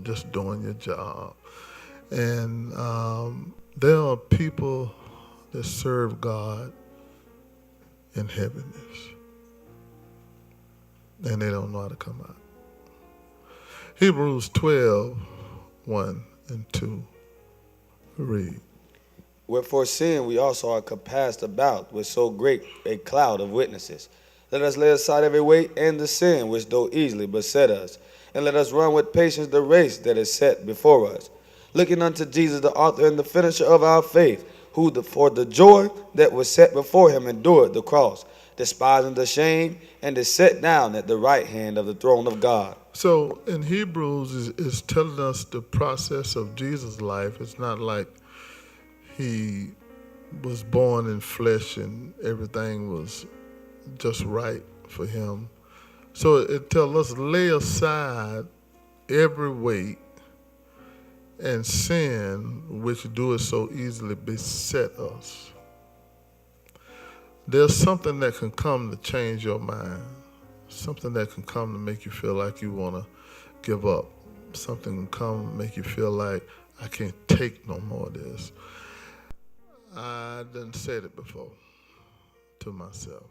just doing your job. And there are people that serve God in heaviness, and they don't know how to come out. Hebrews 12, 1 and 2. Read. Wherefore, seeing we also are compassed about with so great a cloud of witnesses, let us lay aside every weight and the sin which doth easily beset us, and let us run with patience the race that is set before us, looking unto Jesus, the author and the finisher of our faith, who for the joy that was set before him endured the cross, despising the shame, and is set down at the right hand of the throne of God. So in Hebrews is telling us the process of Jesus' life. It's not like he was born in flesh and everything was just right for him. So it tells us lay aside every weight and sin which doeth so easily beset us. There's something that can come to change your mind. Something that can come to make you feel like you want to give up. Something can come to make you feel like I can't take no more of this. I done said it before to myself.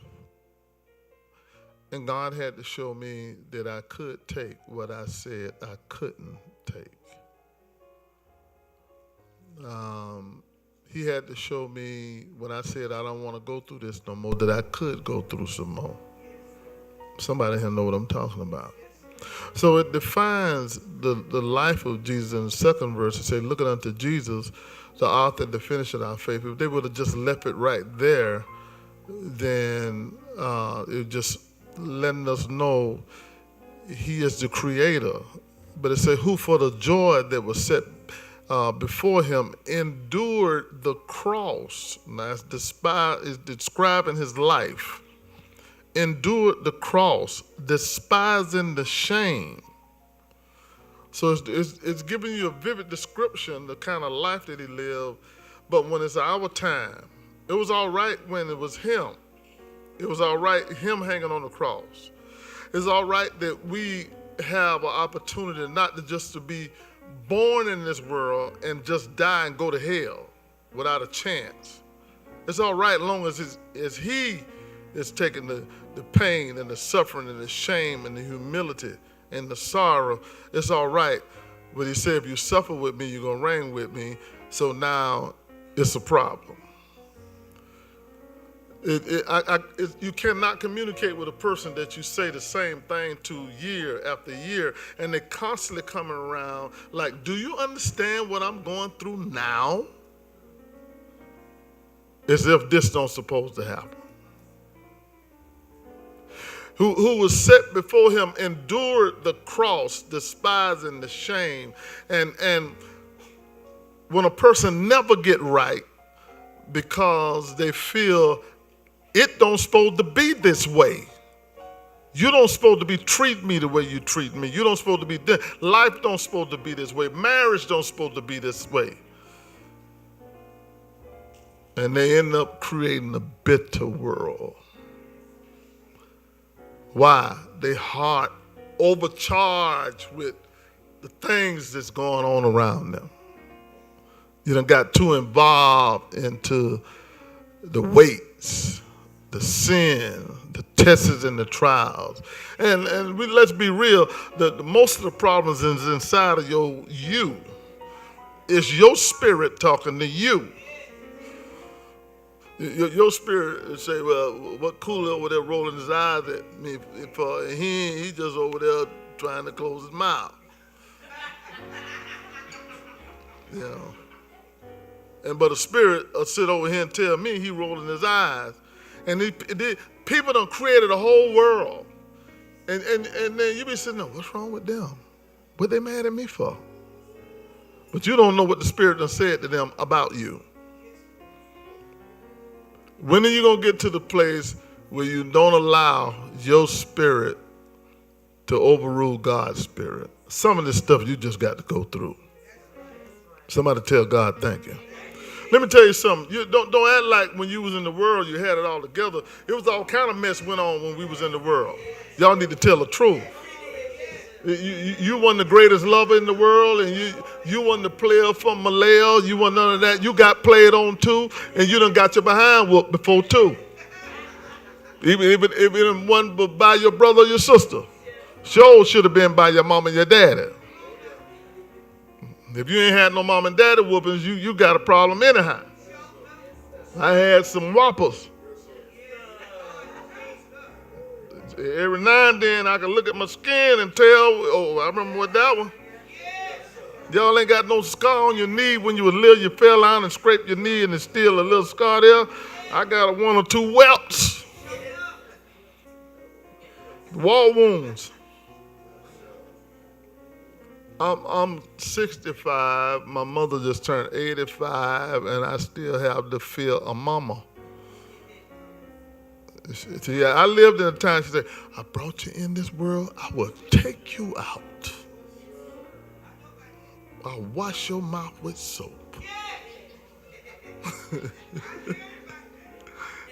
And God had to show me that I could take what I said I couldn't take. He had to show me when I said I don't want to go through this no more, that I could go through some more. Somebody here know what I'm talking about. So it defines the life of Jesus in the second verse. It says, looking unto Jesus, the author and the finisher of our faith. If they would have just left it right there, then it just letting us know he is the creator. But it said, who for the joy that was set before him endured the cross. Now it's describing his life. Endured the cross, despising the shame. So it's giving you a vivid description, the kind of life that he lived. But when it's our time, it was all right when it was him. It was all right, him hanging on the cross. It's all right that we have an opportunity not to just to be born in this world and just die and go to hell without a chance. It's all right as long as he is taking the pain and the suffering and the shame and the humility and the sorrow. It's all right. But he said, if you suffer with me, you're going to reign with me. So now it's a problem. You cannot communicate with a person that you say the same thing to year after year, and they're constantly coming around like, do you understand what I'm going through now? As if this don't supposed to happen. Who was set before him, endured the cross, despising the shame. And when a person never get right because they feel it don't supposed to be this way. You don't supposed to be treat me the way you treat me. You don't supposed to be life don't supposed to be this way. Marriage don't supposed to be this way. And they end up creating a bitter world. Why? Their heart overcharged with the things that's going on around them. You done got too involved into the weights, the sin, the tests and the trials. And let's be real, most of the problems is inside of you. It's your spirit talking to you. Your spirit say, well, what Cooley over there rolling his eyes at me for? He just over there trying to close his mouth. You know. But the spirit will sit over here and tell me he rolling his eyes. And people done created a whole world. And then you be sitting there, what's wrong with them? What they mad at me for? But you don't know what the spirit done said to them about you. When are you going to get to the place where you don't allow your spirit to overrule God's spirit? Some of this stuff you just got to go through. Somebody tell God, thank you. Let me tell you something. You don't act like when you was in the world you had it all together. It was all kind of mess went on when we was in the world. Y'all need to tell the truth. You wasn't the greatest lover in the world, and you wasn't the player from Malaya. You wasn't none of that. You got played on too, and you done got your behind whooped before too. Even if it wasn't by your brother or your sister. Sure should have been by your mom and your daddy. If you ain't had no mom and daddy whoopings, you got a problem anyhow. I had some whoppers. Every now and then I can look at my skin and tell, oh, I remember what that one. Y'all ain't got no scar on your knee when you was little, you fell down and scraped your knee and there's still a little scar there. I got one or two welts. Wall wounds. I'm 65. My mother just turned 85, and I still have the feel of mama. See, I lived in a time she said, I brought you in this world, I will take you out. I'll wash your mouth with soap.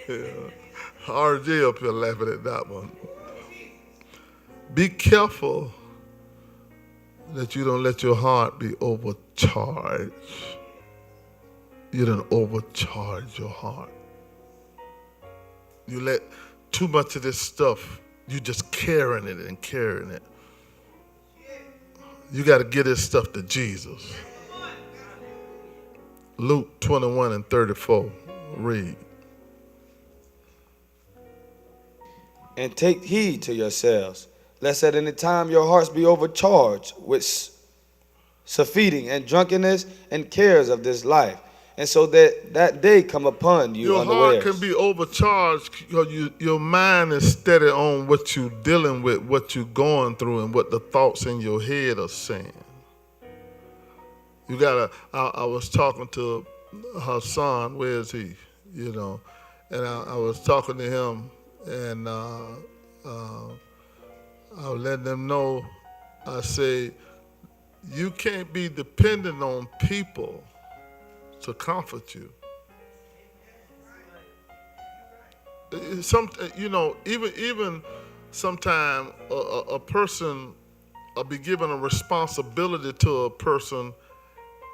Yeah. RJ up here laughing at that one. Be careful that you don't let your heart be overcharged. You don't overcharge your heart. You let too much of this stuff, you just carrying it and carrying it. You got to give this stuff to Jesus. Luke 21 and 34, read. And take heed to yourselves, lest at any time your hearts be overcharged with surfeiting and drunkenness and cares of this life, and so that day come upon you unawares. Your heart can be overcharged because your mind is steady on what you're dealing with, what you're going through, and what the thoughts in your head are saying. You gotta. I was talking to her son. Where is he? You know, and I was talking to him, and I was letting them know. I say, you can't be dependent on people to comfort you. Even sometimes a person will be given a responsibility to a person,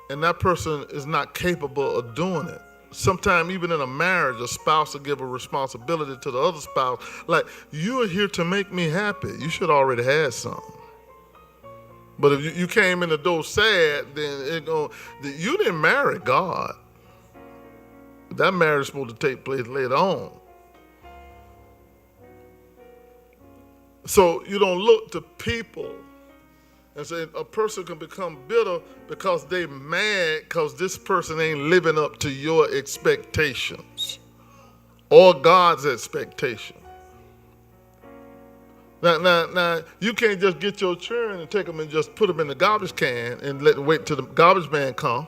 and that person is not capable of doing it. Sometimes even in a marriage, a spouse will give a responsibility to the other spouse. Like, you are here to make me happy. You should already have something. But if you came in the door sad, then you didn't marry God. That marriage is supposed to take place later on. So you don't look to people and say a person can become bitter because they mad because this person ain't living up to your expectations or God's expectation. Now, you can't just get your children and take them and just put them in the garbage can and wait till the garbage man come.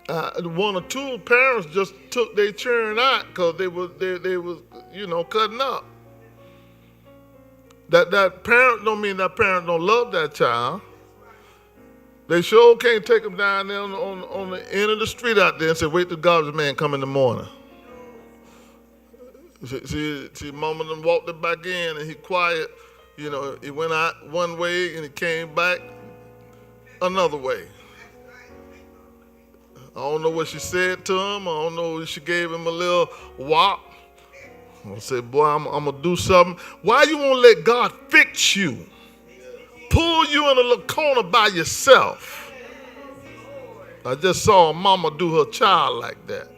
One or two parents just took their children out because they was cutting up. That parent don't mean that parent don't love that child. They sure can't take them down there on the end of the street out there and say, wait till the garbage man come in the morning. See, mama done walked it back in and he quiet. You know, he went out one way and he came back another way. I don't know what she said to him. I don't know if she gave him a little whop. I said, boy, I'm going to do something. Why you won't let God fix you? Pull you in a little corner by yourself. I just saw a mama do her child like that.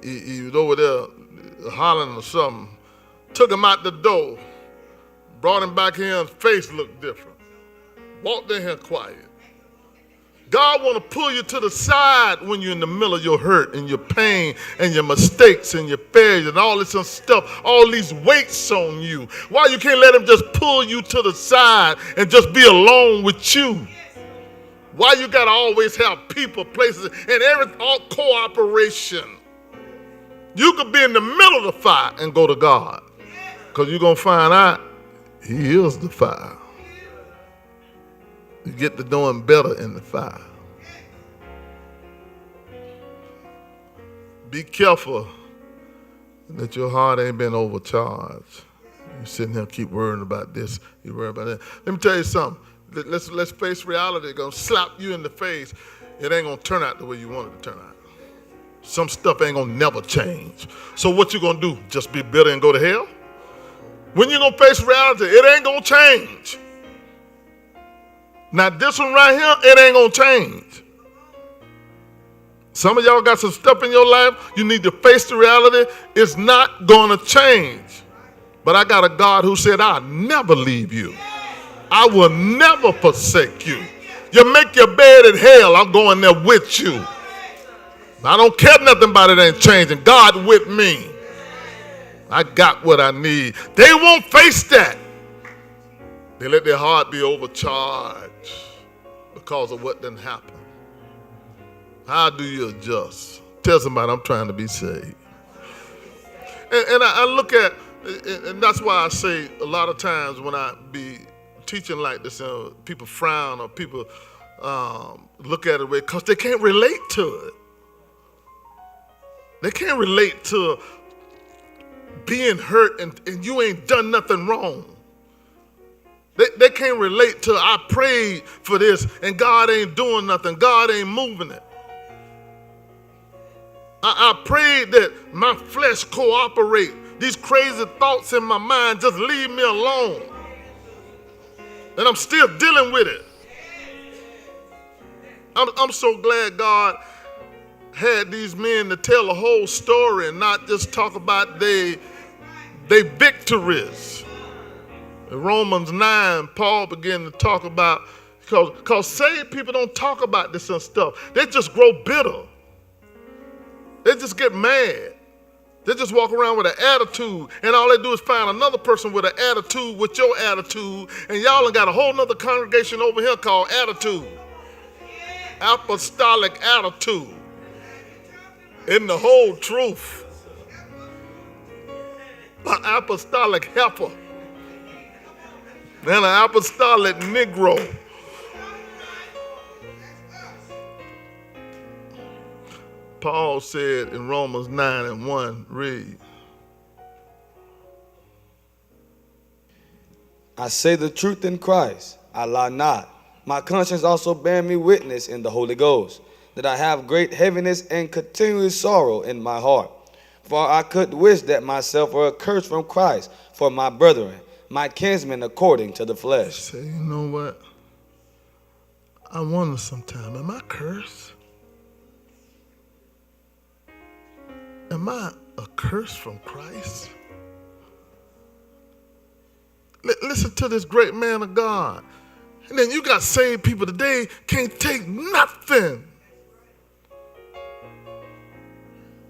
He was over there hollering or something. Took him out the door. Brought him back here and his face looked different. Walked in here quiet. God want to pull you to the side when you're in the middle of your hurt and your pain and your mistakes and your failures and all this stuff, all these weights on you. Why you can't let him just pull you to the side and just be alone with you? Why you got to always have people, places, and all cooperation? You could be in the middle of the fire and go to God because you're going to find out he is the fire. You get to doing better in the fire. Be careful that your heart ain't been overcharged. You're sitting here keep worrying about this, you worry about that. Let me tell you something. Let's face reality. It's going to slap you in the face. It ain't going to turn out the way you want it to turn out. Some stuff ain't going to never change. So what you going to do? Just be bitter and go to hell? When you going to face reality, it ain't going to change. Now this one right here, it ain't going to change. Some of y'all got some stuff in your life, you need to face the reality. It's not going to change. But I got a God who said, I'll never leave you. I will never forsake you. You make your bed in hell, I'm going there with you. I don't care nothing about it ain't changing. God with me. I got what I need. They won't face that. They let their heart be overcharged because of what done happened. How do you adjust? Tell somebody I'm trying to be saved. And I look at, and that's why I say a lot of times when I be teaching like this, people frown or people look at it because they can't relate to it. They can't relate to being hurt and you ain't done nothing wrong. They can't relate to I prayed for this and God ain't doing nothing. God ain't moving it. I prayed that my flesh cooperate. These crazy thoughts in my mind just leave me alone. And I'm still dealing with it. I'm so glad God had these men to tell the whole story and not just talk about they victories. In Romans 9, Paul began to talk about, because saved people don't talk about this and stuff. They just grow bitter. They just get mad. They just walk around with an attitude, and all they do is find another person with an attitude with your attitude, and y'all done got a whole nother congregation over here called attitude. Apostolic attitude. In the whole truth. An apostolic heifer. And an apostolic Negro. Paul said in Romans 9:1, read. I say the truth in Christ, I lie not. My conscience also bear me witness in the Holy Ghost, that I have great heaviness and continuous sorrow in my heart. For I could wish that myself were accursed from Christ for my brethren, my kinsmen according to the flesh. Say, you know what? I wonder sometime, am I cursed? Am I accursed from Christ? Listen to this great man of God. And then you got saved people today can't take nothing.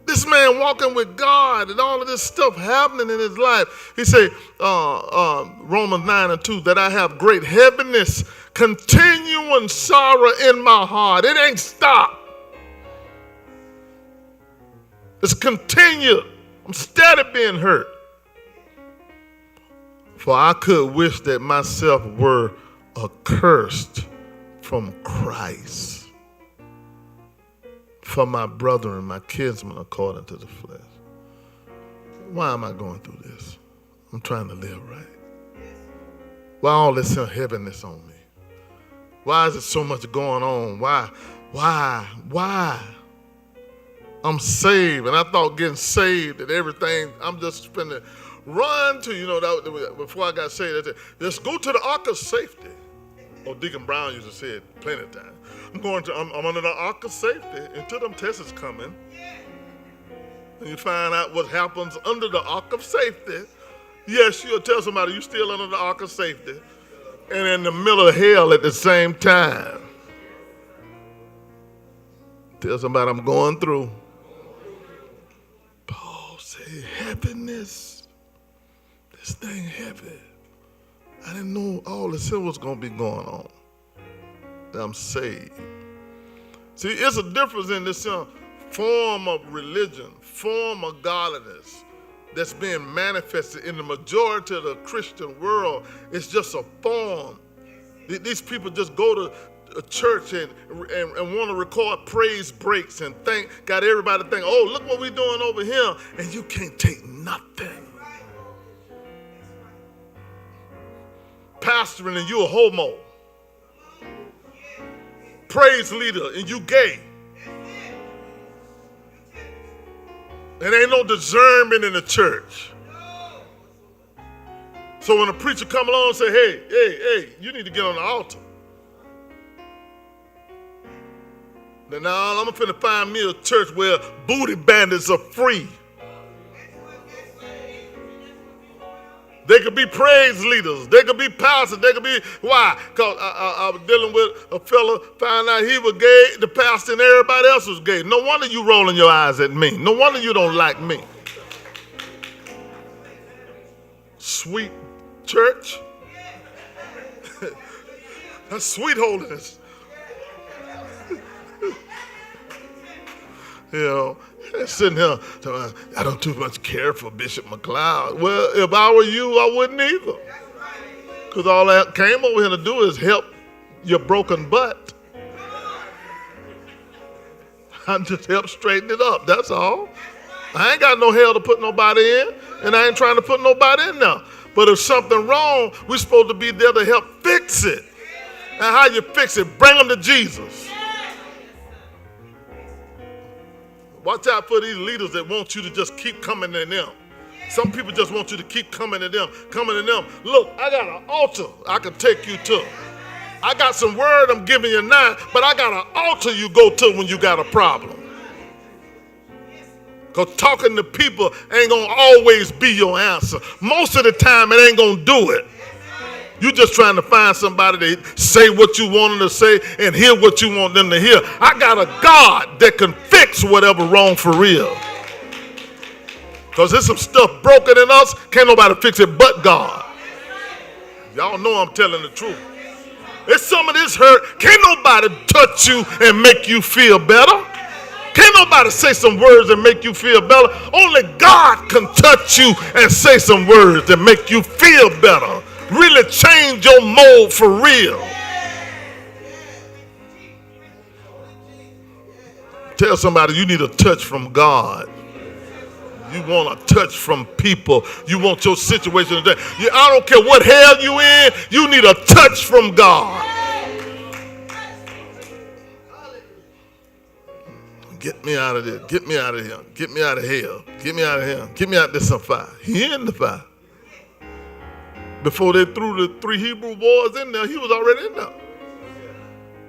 This man walking with God and all of this stuff happening in his life. He say, Romans 9:2, that I have great heaviness, continuing sorrow in my heart. It ain't stopped. It's continued. I'm steady being hurt. For I could wish that myself were accursed from Christ, for my brethren, my kinsmen according to the flesh. Why am I going through this? I'm trying to live right. Why all this heaviness on me? Why is it so much going on? Why? I'm saved, and I thought getting saved and everything, I'm just finna run to, before I got saved, I said, let's go to the ark of safety. Oh, Deacon Brown used to say it plenty of times. I'm under the ark of safety until them tests coming. And you find out what happens under the ark of safety. Yes, you'll tell somebody you're still under the ark of safety and in the middle of hell at the same time. Tell somebody I'm going through. Paul said, heaviness. This thing heavy. I didn't know all this was going to be going on. I'm saved. See, it's a difference in this form of religion, form of godliness that's being manifested in the majority of the Christian world. It's just a form. These people just go to a church and want to record praise breaks and got everybody think, oh, look what we're doing over here, and you can't take nothing. pastoring and you a homo. Praise leader and you gay. And ain't no discernment in the church. So when a preacher come along and say, hey, you need to get on the altar. Then now I'm finna find me a church where booty bandits are free. They could be praise leaders. They could be pastors. They could be, why? Because I was dealing with a fella, found out he was gay, the pastor and everybody else was gay. No wonder you rolling your eyes at me. No wonder you don't like me. Sweet church. That's sweet holiness. You know, sitting here, I don't too much care for Bishop McLeod. Well, if I were you, I wouldn't either. Because all I came over here to do is help your broken butt. I just help straighten it up, that's all. I ain't got no hell to put nobody in, and I ain't trying to put nobody in there. But if something wrong, we're supposed to be there to help fix it. And how you fix it? Bring them to Jesus. Watch out for these leaders that want you to just keep coming to them. Some people just want you to keep coming to them, Look, I got an altar I can take you to. I got some word I'm giving you now, but I got an altar you go to when you got a problem. Because talking to people ain't going to always be your answer. Most of the time, it ain't going to do it. You're just trying to find somebody to say what you want them to say and hear what you want them to hear. I got a God that can fix whatever wrong for real. Because there's some stuff broken in us, can't nobody fix it but God. Y'all know I'm telling the truth. There's some of this hurt, can't nobody touch you and make you feel better. Can't nobody say some words that make you feel better. Only God can touch you and say some words that make you feel better. Really change your mold for real. Tell somebody you need a touch from God. You want a touch from people. You want your situation to change. I don't care what hell you in, you need a touch from God. Get me out of this. Get me out of here. Get me out of hell. Get me out of here. Get me out of this fire. He in the fire. Before they threw the 3 Hebrew boys in there, he was already in there.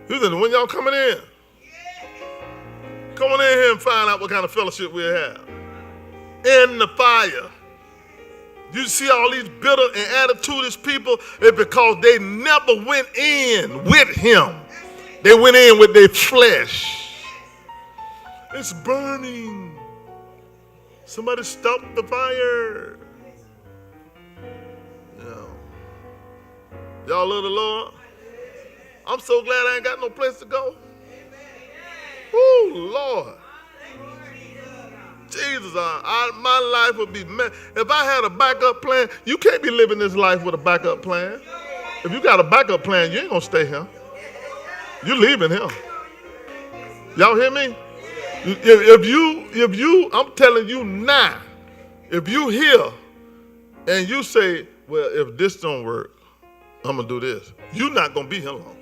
He was in there. When y'all coming in? Come on in here and find out what kind of fellowship we have. In the fire. You see all these bitter and attitudinous people, it's because they never went in with him. They went in with their flesh. It's burning. Somebody stop the fire. Y'all love the Lord? I'm so glad I ain't got no place to go. Woo, Lord. Jesus, my life would be, if I had a backup plan, you can't be living this life with a backup plan. If you got a backup plan, you ain't gonna stay here. You leaving here. Y'all hear me? If you, I'm telling you now, if you here and you say, well, if this don't work, I'm going to do this. You're not going to be here long.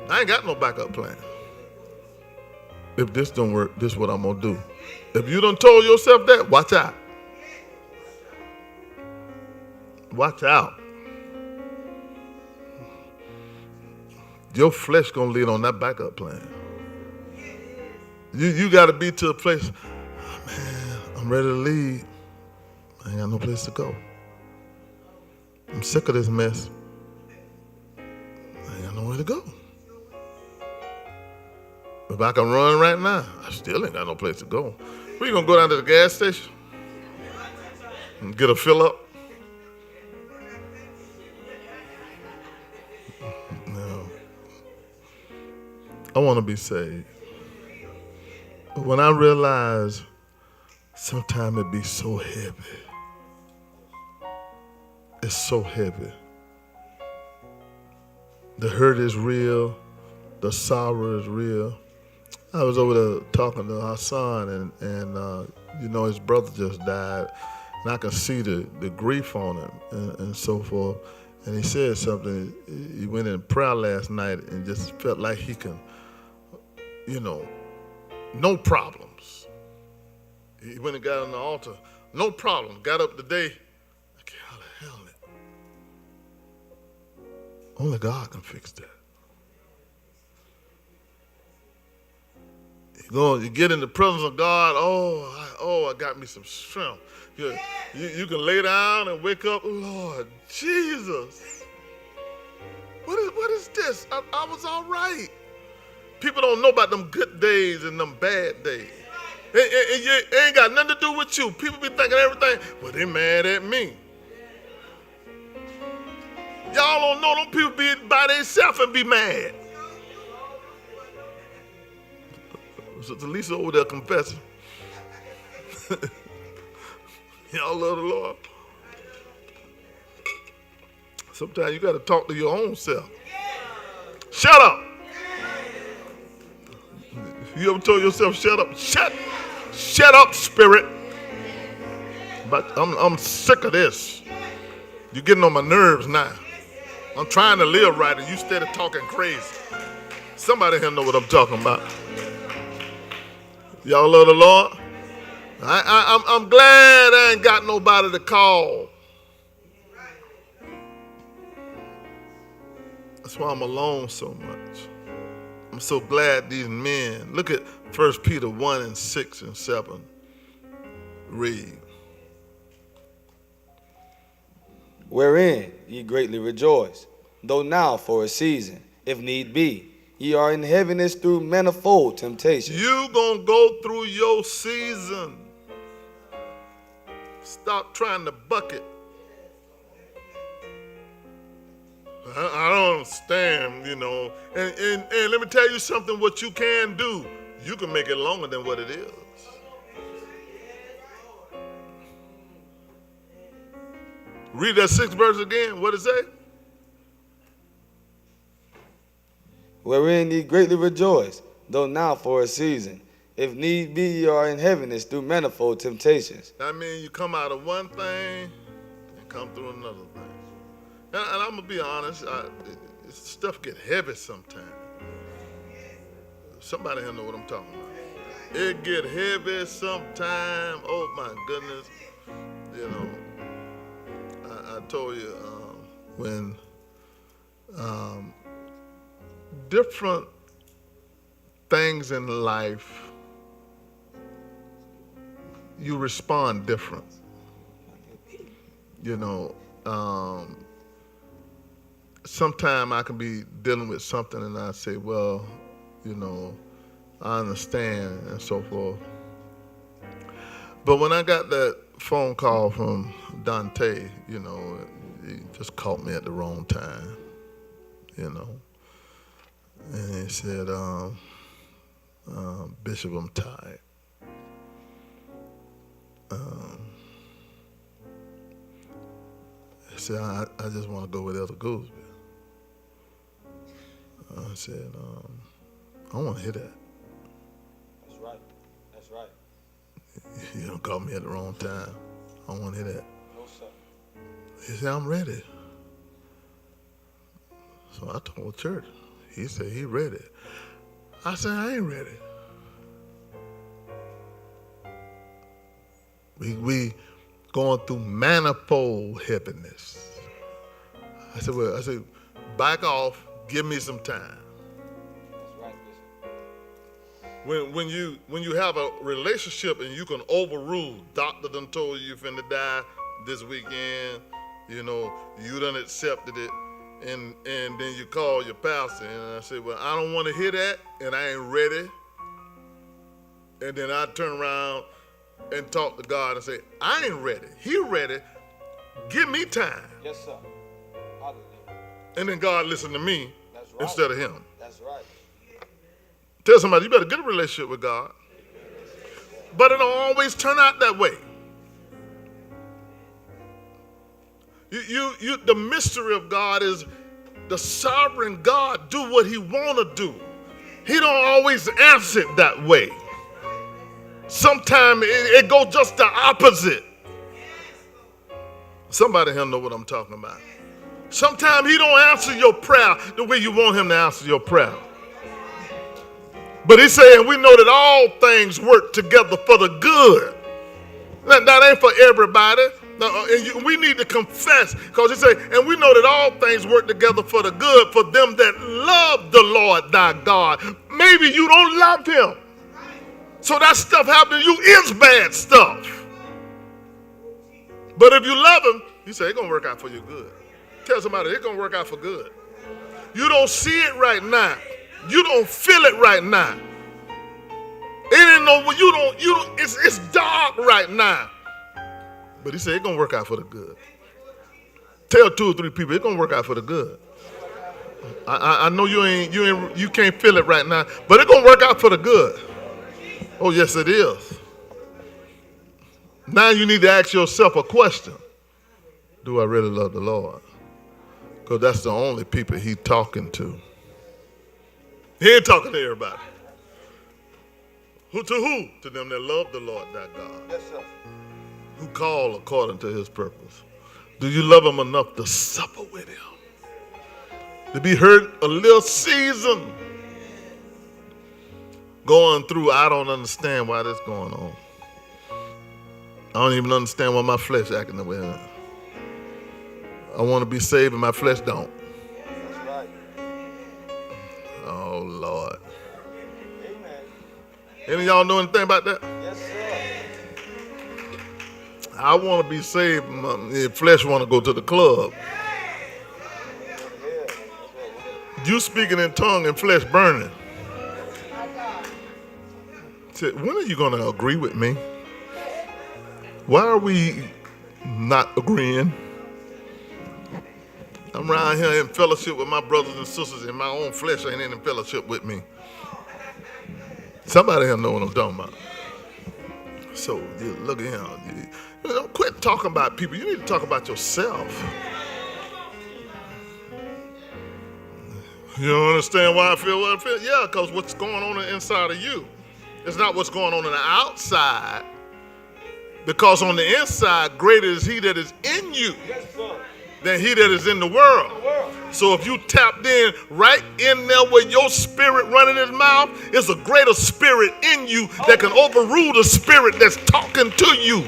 I ain't got no backup plan. If this don't work, this is what I'm going to do. If you done told yourself that, watch out. Watch out. Your flesh going to lead on that backup plan. You got to be to a place, oh, man, I'm ready to leave. I ain't got no place to go. I'm sick of this mess. I ain't got nowhere to go. If I can run right now, I still ain't got no place to go. We gonna go down to the gas station and get a fill up? No. I want to be saved. But when I realize sometimes it be so heavy. It's so heavy. The hurt is real. The sorrow is real. I was over there talking to our son, and his brother just died. And I could see the grief on him and so forth. And he said something. He went in prayer last night and just felt like he can, no problems. He went and got on the altar, no problem. Got up today, like, how the hell? Only God can fix that. You get in the presence of God, I got me some strength. You can lay down and wake up, Lord Jesus. What is this? I was all right. People don't know about them good days and them bad days. It ain't got nothing to do with you. People be thinking everything, well, they mad at me. Y'all don't know them people be by themselves and be mad. Sister Lisa over there confessing. Y'all love the Lord. Sometimes you got to talk to your own self. Shut up. You ever told yourself, shut up? Shut up, spirit. But I'm sick of this. You're getting on my nerves now. I'm trying to live right and you steady talking crazy. Somebody here know what I'm talking about. Y'all love the Lord? I'm glad I ain't got nobody to call. That's why I'm alone so much. I'm so glad these men. Look at 1 Peter 1 and 6 and 7. Read. Wherein ye greatly rejoice, though now for a season, if need be, ye are in heaviness through manifold temptations. You gonna go through your season. Stop trying to bucket. I don't understand, And let me tell you something, what you can do. You can make it longer than what it is. Read that 6th verse again. What does it say? Wherein ye greatly rejoice, though now for a season, if need be, ye are in heaviness through manifold temptations. That means you come out of one thing and come through another thing. And I'm going to be honest, stuff get heavy sometimes. Somebody here know what I'm talking about. It get heavy sometime. Oh, my goodness. I told you when different things in life, you respond different. Sometimes I can be dealing with something and I say, well, I understand and so forth. But when I got that phone call from Dante, he just caught me at the wrong time, And he said, Bishop, I'm tired. He said, I just want to go with Elder Goolsby. I said, I want to hear that. That's right. You don't call me at the wrong time. I want to hear that. No, sir. He said, I'm ready. So I told the church. He said, he ready. I said, I ain't ready. We going through manifold heaviness. I said, back off, give me some time. That's right, Bishop. When you have a relationship and you can overrule, doctor done told you finna die this weekend, you done accepted it, and then you call your pastor and I say, well, I don't want to hear that and I ain't ready. And then I turn around and talk to God and say, I ain't ready. He ready. Give me time. Yes, sir. Hallelujah. And then God listen to me instead of him. That's right. Tell somebody, you better get a relationship with God. But it don't always turn out that way. The mystery of God is the sovereign God do what he want to do. He don't always answer it that way. Sometimes it goes just the opposite. Somebody here know what I'm talking about. Sometimes he don't answer your prayer the way you want him to answer your prayer. But he's saying we know that all things work together for the good. That ain't for everybody. And we need to confess, because he said, and we know that all things work together for the good for them that love the Lord thy God. Maybe you don't love him. So that stuff happening to you is bad stuff. But if you love him, he said it's going to work out for your good. Tell somebody it's going to work out for good. You don't see it right now. You don't feel it right now. It ain't no, you don't, it's dark right now. But he said it's going to work out for the good. Tell 2 or 3 people it's going to work out for the good. I know you can't feel it right now, but it's going to work out for the good. Oh, yes, it is. Now you need to ask yourself a question. Do I really love the Lord? Because that's the only people he's talking to. He ain't talking to everybody. Who to who? To them that love the Lord thy God. Yes, sir. Who call according to his purpose. Do you love him enough to suffer with him? To be hurt a little season? Going through, I don't understand why this going on. I don't even understand why my flesh acting the way it is. I want to be saved and my flesh don't. That's right. Oh, Lord. Amen. Any of y'all know anything about that? Yes, sir. I want to be saved. My flesh want to go to the club. You speaking in tongue and flesh burning. Said, when are you going to agree with me? Why are we not agreeing? I'm around here in fellowship with my brothers and sisters, and my own flesh ain't in fellowship with me. Somebody here know what I'm talking about. So look at him. Don't quit talking about people. You need to talk about yourself. You don't understand why I feel what I feel? Yeah, because what's going on inside of you. It's not what's going on the outside. Because on the inside, greater is he that is in you than he that is in the world. So if you tapped in right in there with your spirit running his mouth, it's a greater spirit in you that can overrule the spirit that's talking to you.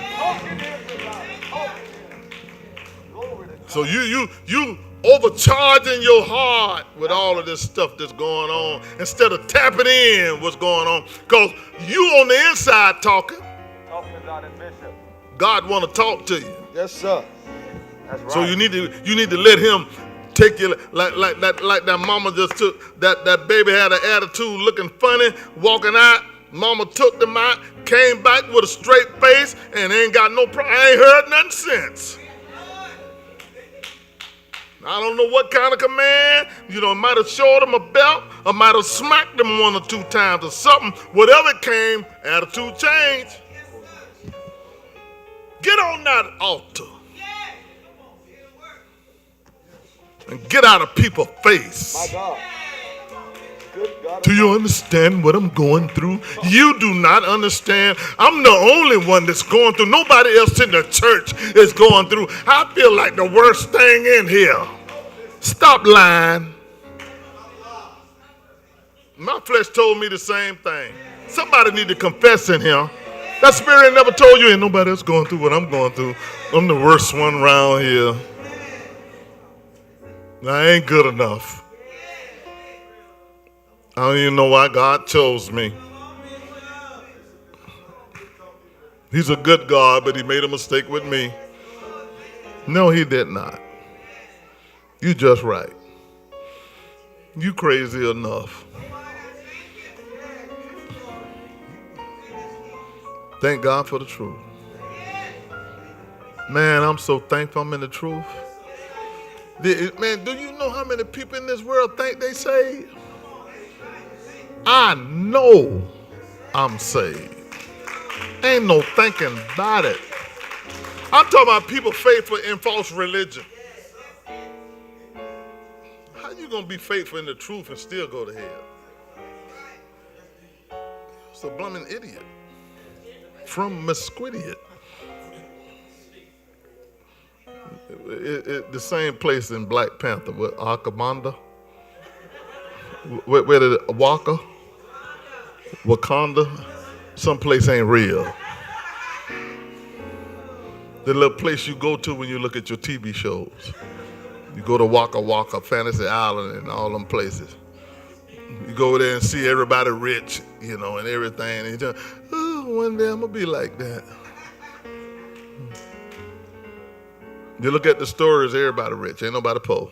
So you overcharging your heart with all of this stuff that's going on instead of tapping in what's going on. Because you on the inside talking. God want to talk to you. Yes, sir. That's right. So you need to let him take you like that mama just took that baby had an attitude looking funny, walking out. Mama took them out, came back with a straight face, and ain't got no problem. I ain't heard nothing since. I don't know what kind of command, might have showed him a belt or might have smacked him 1 or 2 times or something. Whatever came, attitude changed. Get on that altar and get out of people's face. My God. Good God. Do you understand what I'm going through? You do not understand. I'm the only one that's going through. Nobody else in the church is going through. I feel like the worst thing in here. Stop lying. My flesh told me the same thing. Somebody need to confess in here. That spirit never told you ain't nobody else going through what I'm going through. I'm the worst one around here. I ain't good enough. I don't even know why God chose me. He's a good God, but he made a mistake with me. No, he did not. You just right. You crazy enough. Thank God for the truth. Man, I'm so thankful I'm in the truth. Man, do you know how many people in this world think they saved? I know I'm saved. Ain't no thinking about it. I'm talking about people faithful in false religion. How you going to be faithful in the truth and still go to hell? It's a blooming idiot. From Mesquidiot. The same place in Black Panther with Akamonda. Where did it, Wakanda? Someplace ain't real. The little place you go to when you look at your TV shows. You go to Waka Waka, Fantasy Island, and all them places. You go over there and see everybody rich, and everything. And you just, one day I'm going to be like that. You look at the stories, everybody rich. Ain't nobody poor.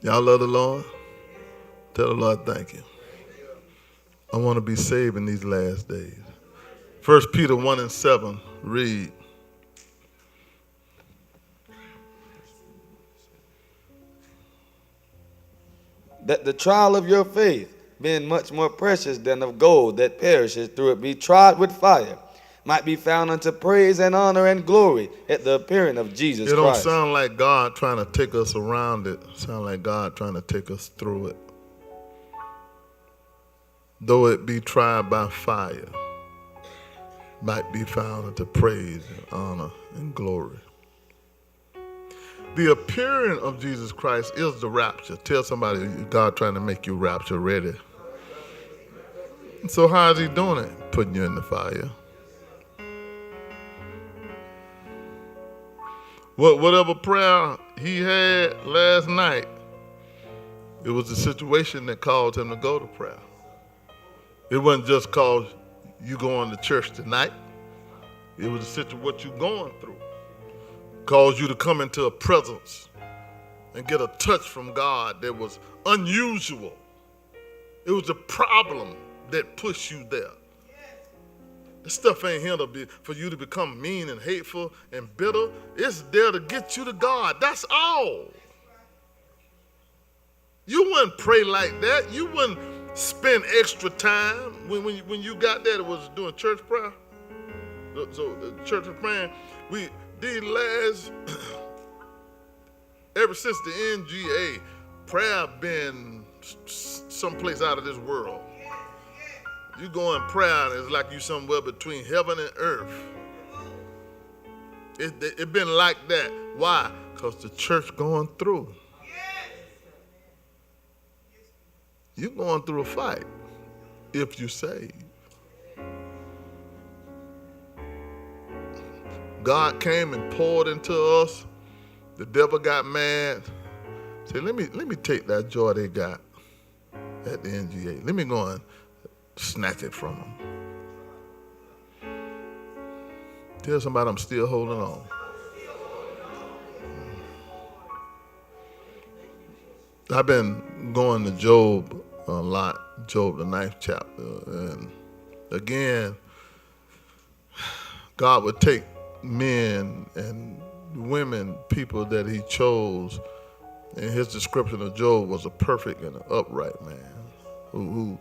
Y'all love the Lord? Tell the Lord thank you. I want to be saved in these last days. 1 Peter 1:7, read. That the trial of your faith, being much more precious than of gold that perishes through it be tried with fire, might be found unto praise and honor and glory at the appearing of Jesus Christ. It don't sound like God trying to take us around it. It sounds like God trying to take us through it. Though it be tried by fire, might be found unto praise and honor and glory. The appearing of Jesus Christ is the rapture. Tell somebody, God trying to make you rapture ready. So how is he doing it? Putting you in the fire. Whatever prayer he had last night, it was the situation that caused him to go to prayer. It wasn't just cause you going to church tonight. It was the situation what you going through. Caused you to come into a presence and get a touch from God that was unusual. It was a problem that pushed you there. This stuff ain't here for you to become mean and hateful and bitter. It's there to get you to God. That's all. You wouldn't pray like that. You wouldn't spend extra time. When you got there, it was doing church prayer. So the church was praying. Ever since the NGA, prayer been someplace out of this world. You go in prayer and it's like you somewhere between heaven and earth. It been like that. Why? Because the church going through. You going through a fight if you saved. God came and poured into us. The devil got mad. Said, let me take that joy they got at the NGA. Let me go and snatch it from them. Tell somebody I'm still holding on. I've been going to Job a lot, Job the 9th chapter. And again, God would take men and women, people that he chose, and his description of Job was a perfect and an upright man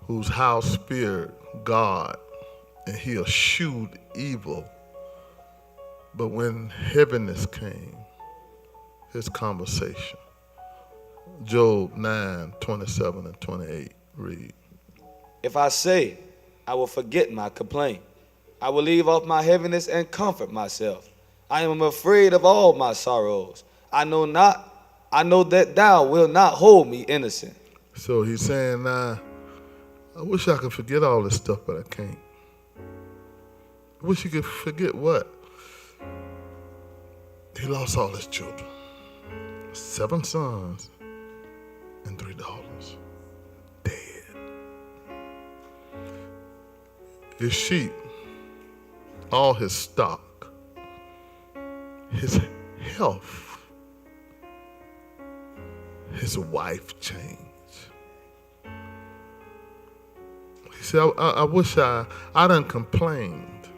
whose house feared God, and he eschewed evil. But when heaviness came, his conversation, Job 9:27 and 28, read. If I say, I will forget my complaint, I will leave off my heaviness and comfort myself. I am afraid of all my sorrows. I know that thou wilt not hold me innocent. So he's saying, I wish I could forget all this stuff, but I can't. I wish you could forget what? He lost all his children. 7 sons and 3 daughters. Dead. His sheep, all his stock, his health, his wife changed. He said, I wish I done complained.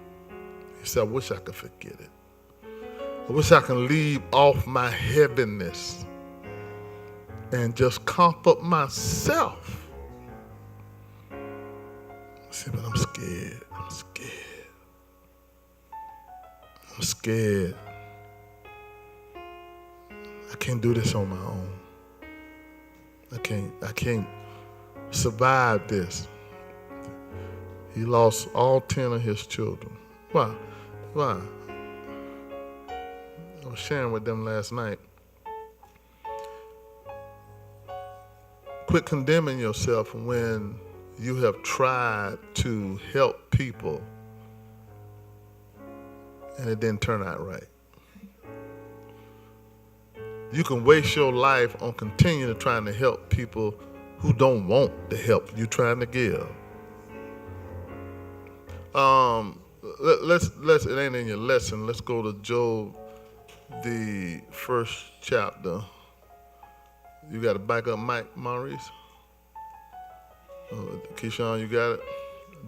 He said, I wish I could forget it. I wish I could leave off my heaviness and just comfort myself. I said, but I'm scared. I'm scared. I can't do this on my own. I can't survive this. He lost all 10 of his children. Why? was sharing with them last night. Quit condemning yourself when you have tried to help people and it didn't turn out right. You can waste your life on continuing trying to help people who don't want the help you're trying to give. Let's it ain't in your lesson. Let's go to Job, the first chapter. You got a backup mic, Maurice? Keyshawn, you got it?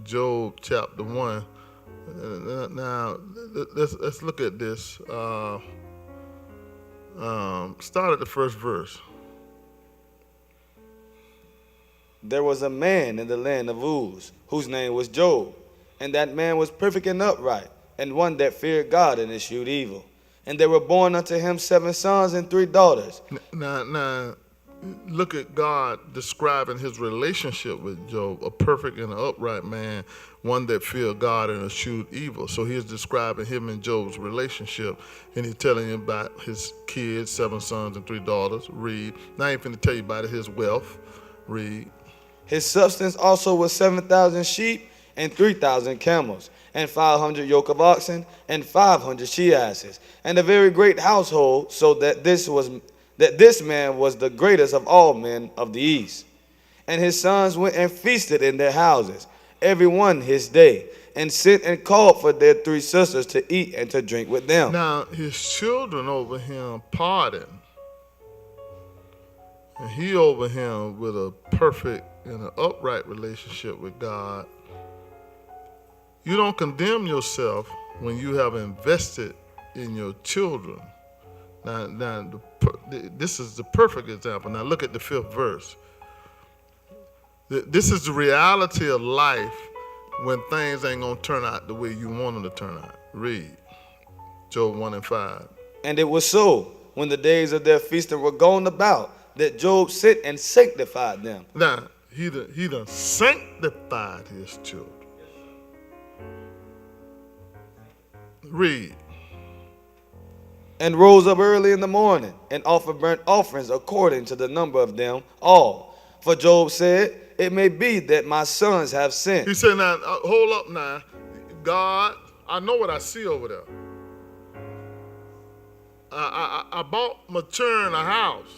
Job chapter 1. Now let's look at this. Start at the first verse. There was a man in the land of Uz, whose name was Job, and that man was perfect and upright, and one that feared God and eschewed evil. And there were born unto him 7 sons and 3 daughters. Now, look at God describing his relationship with Job, a perfect and upright man, one that feared God and eschewed evil. So he's describing him and Job's relationship, and he's telling you about his kids, 7 sons and 3 daughters. Read. Now I ain't finna tell you about his wealth. Read. His substance also was 7,000 sheep and 3,000 camels, and 500 yoke of oxen, and 500 she-asses, and a very great household, so that this man was the greatest of all men of the east. And his sons went and feasted in their houses, every one his day, and sent and called for their 3 sisters to eat and to drink with them. Now his children over him pardoned, and he over him with a perfect and an upright relationship with God. You don't condemn yourself when you have invested in your children. Now, this is the perfect example. Now look at the 5th verse. This is the reality of life when things ain't gonna turn out the way you want them to turn out. Read. Job 1 and 5. And it was so, when the days of their feasting were gone about, that Job sent and sanctified them. Now, he done sanctified his children. Read. And rose up early in the morning, and offered burnt offerings according to the number of them all. For Job said, it may be that my sons have sinned. He said, now, hold up now. God, I know what I see over there. I bought maturing a house.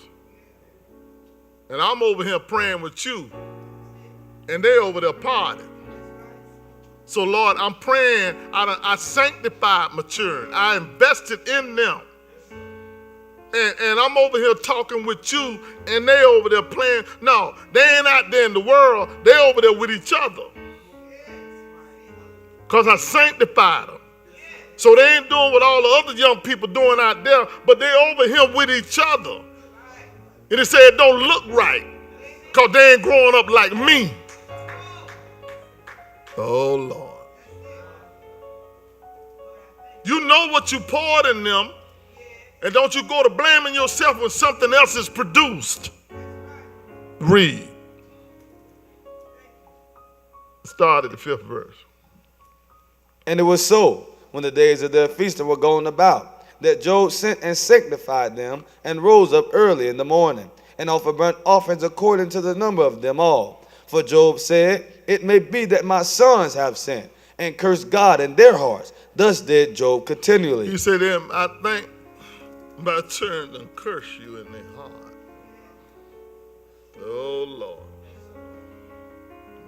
And I'm over here praying with you. And they over there partying. So, Lord, I'm praying. I sanctified maturing. I invested in them. And I'm over here talking with you, and they over there playing. No, they ain't out there in the world. They over there with each other. Because I sanctified them. So they ain't doing what all the other young people doing out there, but they over here with each other. And it said it don't look right because they ain't growing up like me. Oh, Lord. You know what you poured in them, and don't you go to blaming yourself when something else is produced. Read. Start at the 5th verse. And it was so, when the days of their feasting were gone about, that Job sent and sanctified them, and rose up early in the morning, and offered burnt offerings according to the number of them all. For Job said, it may be that my sons have sinned, and cursed God in their hearts. Thus did Job continually. He said, I think my turn to curse you in their heart. Oh, Lord.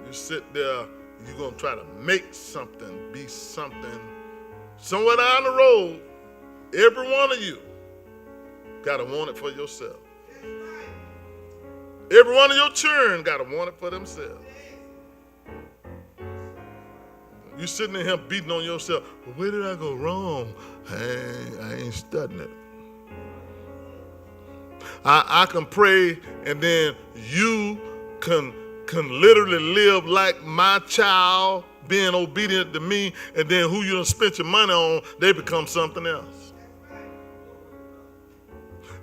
You sit there, you're going to try to make something, be something. Somewhere down the road, every one of you got to want it for yourself. Every one of your children got to want it for themselves. You sitting in here beating on yourself. Well, where did I go wrong? I ain't studying it. I can pray, and then you can literally live like my child, being obedient to me, and then who you done spent your money on, they become something else.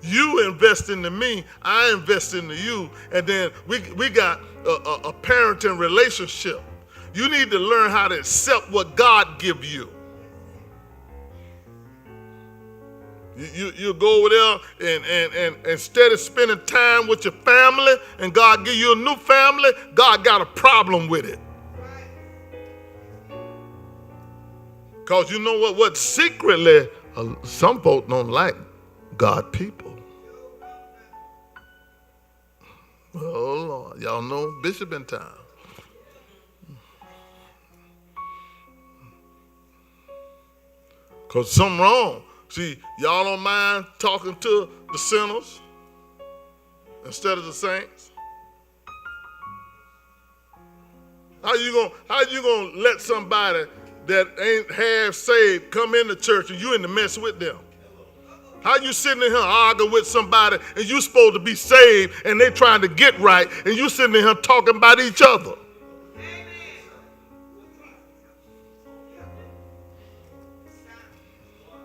You invest into me, I invest into you, and then we got a parenting relationship. You need to learn how to accept what God gives you. You go over there and instead of spending time with your family and God give you a new family, God got a problem with it. Because you know what secretly, some folk don't like God people. Oh, Lord. Y'all know Bishop in town. Because something wrong. See, y'all don't mind talking to the sinners instead of the saints? How you gonna let somebody that ain't half saved come into church and you in the mess with them? How you sitting in here arguing with somebody and you supposed to be saved and they trying to get right and you sitting in here talking about each other?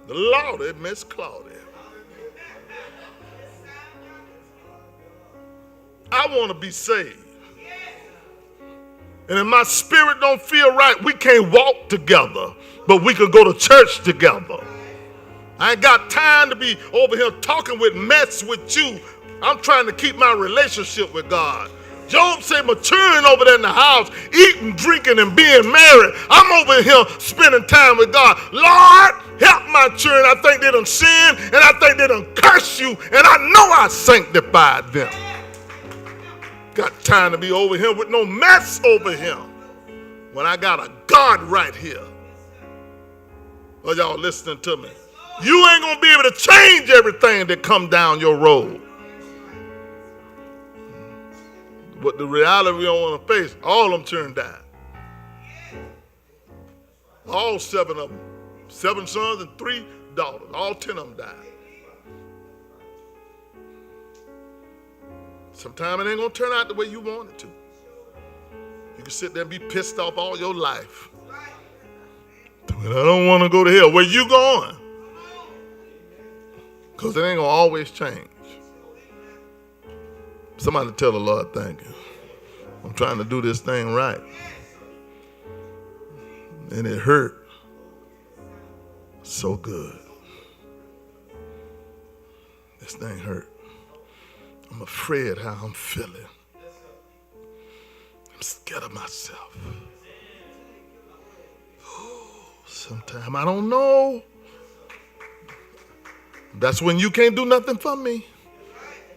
The Lord, it Miss Claudia. I want to be saved. And if my spirit don't feel right, we can't walk together, but we can go to church together. I ain't got time to be over here talking with mess with you. I'm trying to keep my relationship with God. Job said maturing over there in the house, eating, drinking, and being married. I'm over here spending time with God. Lord, help my children. I think they done sinned, and I think they done cursed you, and I know I sanctified them. Got time to be over here with no mess over here when I got a God right here. Are y'all listening to me? You ain't going to be able to change everything that come down your road. But the reality we don't want to face, all of them children died. All 7 of them. 7 sons and 3 daughters. All 10 of them died. Sometimes it ain't going to turn out the way you want it to. You can sit there and be pissed off all your life. I don't want to go to hell. Where you going? Because it ain't going to always change. Somebody tell the Lord, thank you. I'm trying to do this thing right. And it hurt so good. This thing hurt. I'm afraid how I'm feeling. I'm scared of myself. Sometimes I don't know. That's when you can't do nothing for me.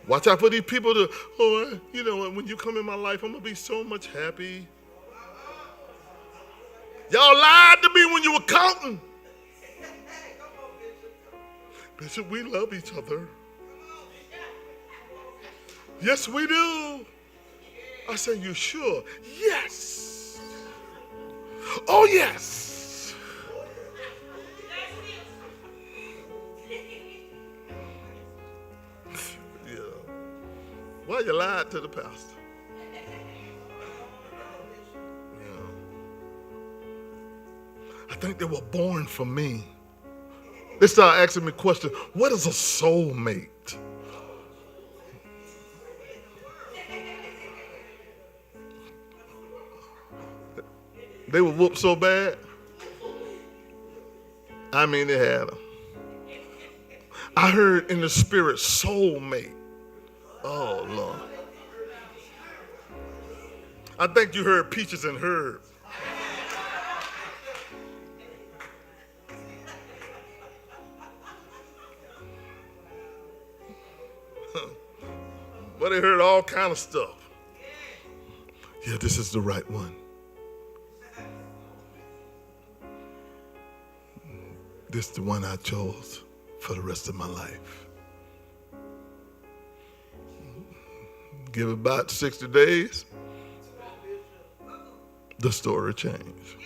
Watch out for these people to, when you come in my life, I'm going to be so much happy. Y'all lied to me when you were counting. Bishop, we love each other. Yes, we do. I said, you sure? Yes. Oh, yes. Yeah. Why you lied to the pastor? Yeah. I think they were born for me. They started asking me questions. What is a soulmate? They were whooped so bad. I mean, they had them. I heard in the spirit, soulmate. Oh, Lord. I think you heard peaches and herb. But they heard all kind of stuff. Yeah, this is the right one. This is the one I chose for the rest of my life. Give it about 60 days, the story changed.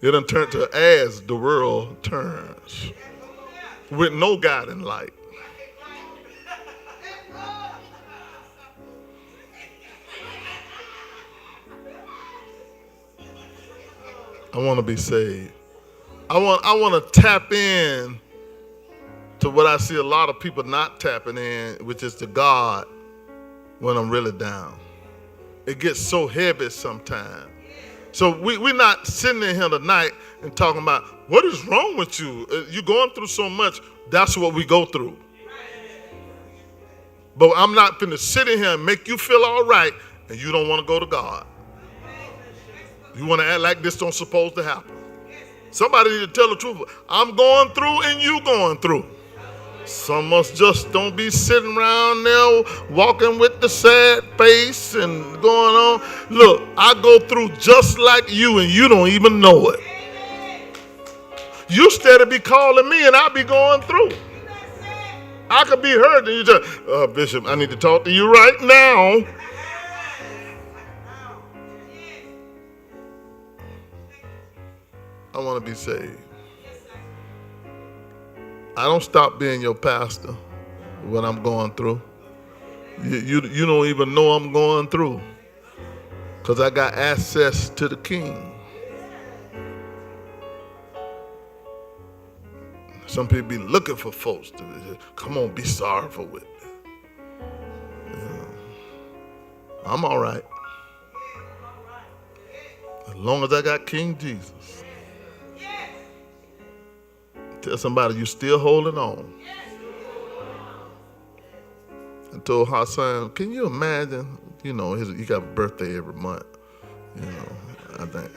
It done turned to as the world turns, with no guiding light. I want to be saved. I want to tap in to what I see a lot of people not tapping in, which is to God when I'm really down. It gets so heavy sometimes. So we're not sitting in here tonight and talking about what is wrong with you. You're going through so much. That's what we go through. But I'm not going to sit in here and make you feel all right and you don't want to go to God. You want to act like this don't supposed to happen. Somebody need to tell the truth. I'm going through and you going through. Some of us just don't be sitting around there walking with the sad face and going on. Look, I go through just like you and you don't even know it. You steady be calling me and I be going through. I could be hurt and you just, Bishop, I need to talk to you right now. I want to be saved. I don't stop being your pastor when I'm going through. You don't even know I'm going through because I got access to the King. Some people be looking for folks to come on, be sorrowful with me. Yeah. I'm all right. As long as I got King Jesus. Tell somebody you still holding on. I told Hassan, can you imagine? You know, he got a birthday every month. You know, I think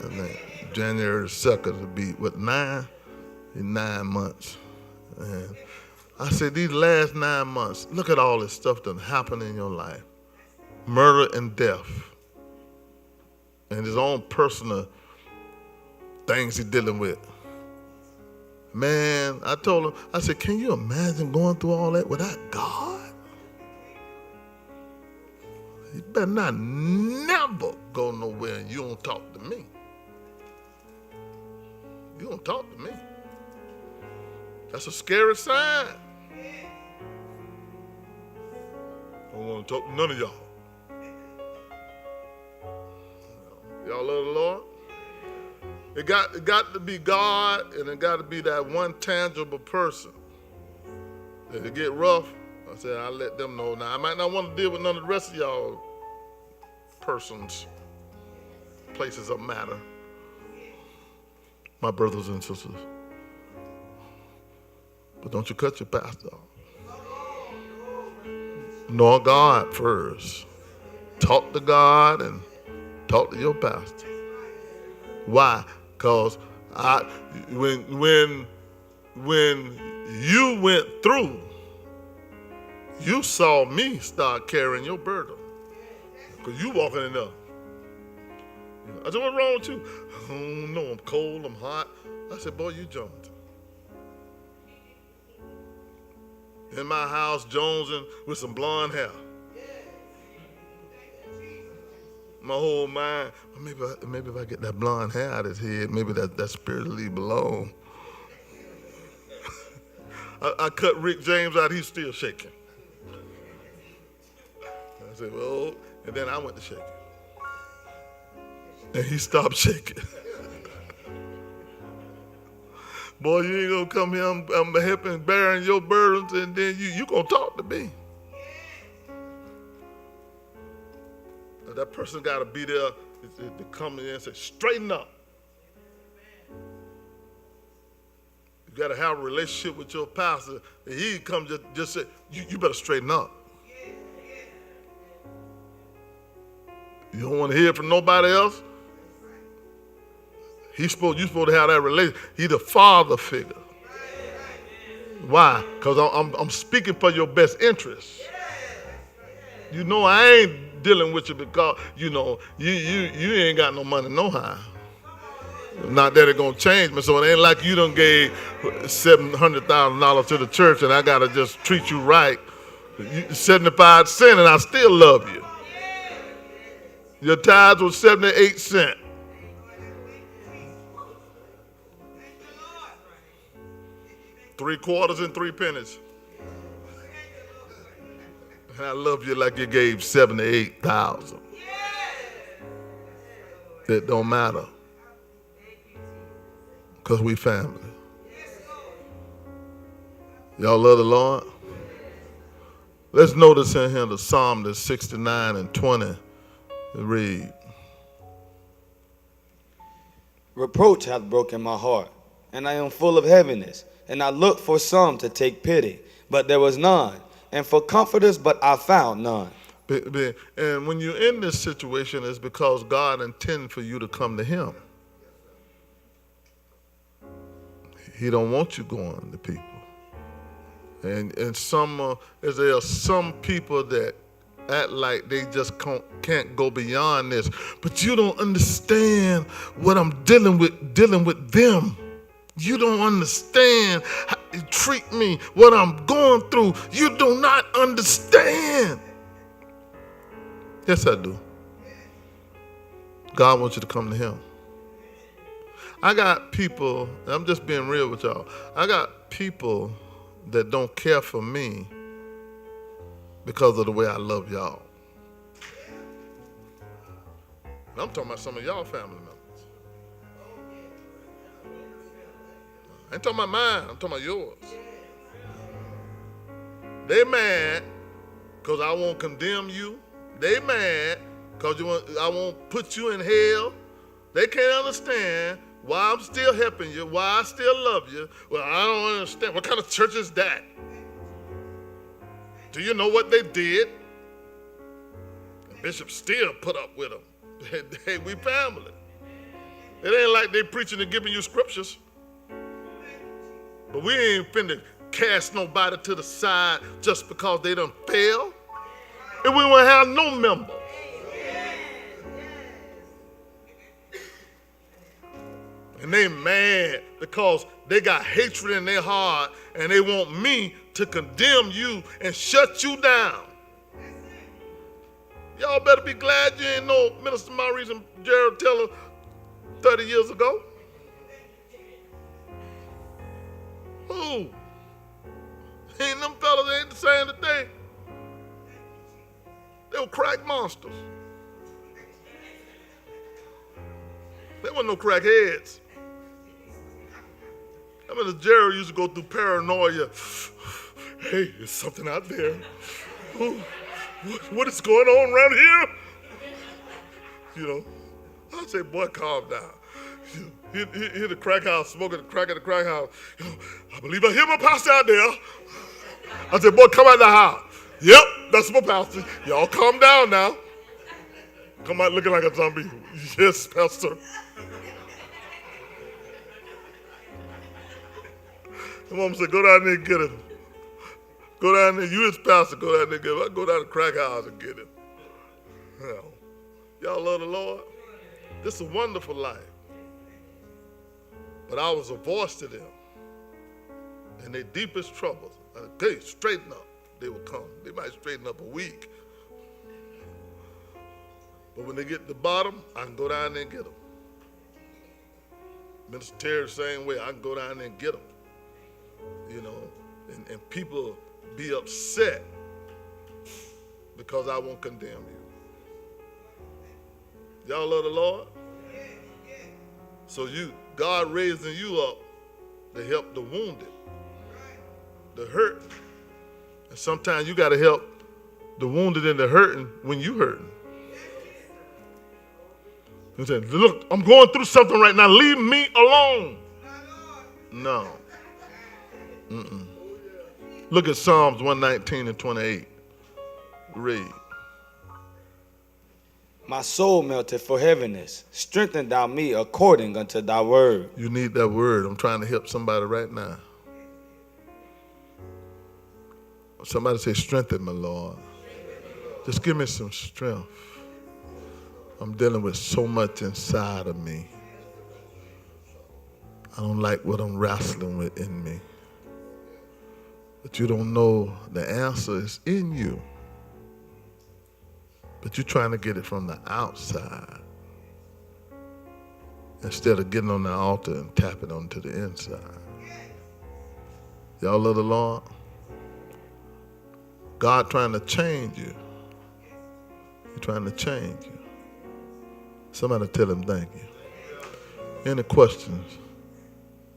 January 2nd will be, what, 9? In 9 months. And I said, these last 9 months, look at all this stuff that happened in your life. Murder and death. And his own personal things he's dealing with. Man, I told him, I said, can you imagine going through all that without God? You better not never go nowhere and you don't talk to me. You don't talk to me. That's a scary sign. I don't want to talk to none of y'all. Y'all love the Lord? It got to be God, and it got to be that one tangible person. If it get rough, I said, I'll let them know. Now, I might not want to deal with none of the rest of y'all persons, places of matter, my brothers and sisters. But don't you cut your pastor off. Know God first. Talk to God and talk to your pastor. Why? Because when you went through, you saw me start carrying your burden. Because you walking in there. I said, what's wrong with you? Oh no, I'm cold, I'm hot. I said, boy, you jumped. In my house, jonesing with some blonde hair. My whole mind, maybe if I get that blonde hair out of his head, maybe that spirit will leave alone. I cut Rick James out, he's still shaking. I said, well, and then I went to shaking. And he stopped shaking. Boy, you ain't gonna come here, I'm helping bearing your burdens, and then you gonna talk to me. That person got to be there to come in and say, straighten up. You got to have a relationship with your pastor. And he come just say, you better straighten up. You don't want to hear from nobody else. You supposed to have that relationship. He's the father figure. Why? Because I'm speaking for your best interest. You know I ain't dealing with you because, you know, you ain't got no money no how. Not that it's going to change me. So it ain't like you done gave $700,000 to the church and I got to just treat you right. 75 cents and I still love you. Your tithes was 78 cents. $3 and 3 pennies. And I love you like you gave 78,000. It don't matter. Because we family. Y'all love the Lord? Let's notice in here the Psalm that's 69 and 20. Read. Reproach hath broken my heart, and I am full of heaviness. And I looked for some to take pity, but there was none. And for comforters, but I found none. And when you're in this situation, it's because God intended for you to come to Him. He don't want you going to people. And there are some people that act like they just can't go beyond this. But you don't understand what I'm dealing with them. You don't understand how you treat me, what I'm going through. You do not understand. Yes, I do. God wants you to come to Him. I got people, I'm just being real with y'all. I got people that don't care for me because of the way I love y'all. And I'm talking about some of y'all family members. I ain't talking about mine, I'm talking about yours. They mad because I won't condemn you. They mad because I won't put you in hell. They can't understand why I'm still helping you, why I still love you. Well, I don't understand. What kind of church is that? Do you know what they did? The bishop still put up with them. Hey, we family. It ain't like they preaching and giving you scriptures. But we ain't finna cast nobody to the side just because they done failed. And we won't have no members. And they mad because they got hatred in their heart and they want me to condemn you and shut you down. Y'all better be glad you ain't know Minister Maurice and Gerald Teller 30 years ago. Who? Ain't them fellas ain't the same today. They were crack monsters. They weren't no crackheads. I mean, Gerald used to go through paranoia. Hey, there's something out there. What is going on around here? You know, I'd say, boy, calm down. Hear the crack house, smoking the crack at the crack house. You know, I believe I hear my pastor out there. I said, boy, come out the house. Yep, that's my pastor. Y'all calm down now. Come out looking like a zombie. Yes, pastor. The mom said, go down there and get him. Go down there, you his pastor, go down there and get him. I go down to the crack house and get him. Y'all love the Lord? This is a wonderful life. But I was a voice to them. In their deepest troubles, hey, straighten up, they will come. They might straighten up a week. But when they get to the bottom, I can go down there and get them. Minister Terry the same way, I can go down there and get them. You know, and people be upset because I won't condemn you. Y'all love the Lord? So God raising you up to help the wounded, the hurting. And sometimes you got to help the wounded and the hurting when you hurting. You say, look, I'm going through something right now. Leave me alone. No. Look at Psalms 119 and 28. Read. My soul melted for heaviness. Strengthen thou me according unto thy word. You need that word. I'm trying to help somebody right now. Somebody say, strengthen me, Lord. Just give me some strength. I'm dealing with so much inside of me. I don't like what I'm wrestling with in me. But you don't know the answer is in you. But you're trying to get it from the outside instead of getting on the altar and tapping onto the inside. Y'all love the Lord? God trying to change you. He's trying to change you. Somebody tell him thank you. Any questions?